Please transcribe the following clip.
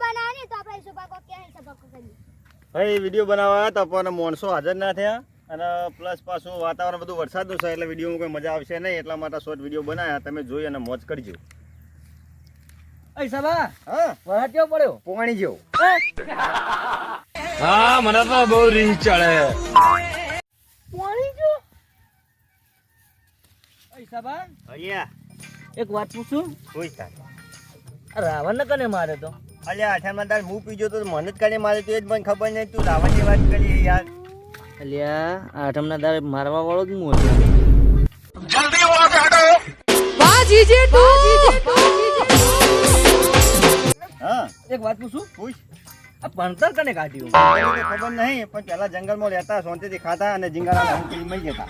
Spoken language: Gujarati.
બનાવવાની તો આપણે સુબાકો કે સબાકો કરી ભાઈ વિડીયો બનાવવા તો પણ માણસો હાજર ના થયા અને પ્લસ પાછું વાતાવરણ બધું વરસાદનું છે એટલે વિડીયોમાં કોઈ મજા આવશે નહીં એટલા માટે શોર્ટ વિડીયો બનાવ્યા તમે જોઈ અને મોજ કરજો. સભા હા વરસાદ કેવો પડ્યો પોણી જેવો. હા મને તો બહુ રીંગ ચડે. પાણી જો સભા અહીંયા એક વાત પૂછું કોઈ થાય આ રાવણ કને મારે તો અલ્યા આઠામાં તાર હું પીજો તો મને જ કાઢે મારે તો એ જ મને ખબર નહીં તું રાવણની વાત કરી યાર. અલ્યા આઠમના દાડે મારવા વાળો જ હું હતો. હા એક વાત પૂછું પૂછ. આ ભણતર કને કાઢ્યું મને તો ખબર નહીં પણ પેલા જંગલમાં રહેતા શાંતિથી ખાતા અને જીંગાડા મળી જતા.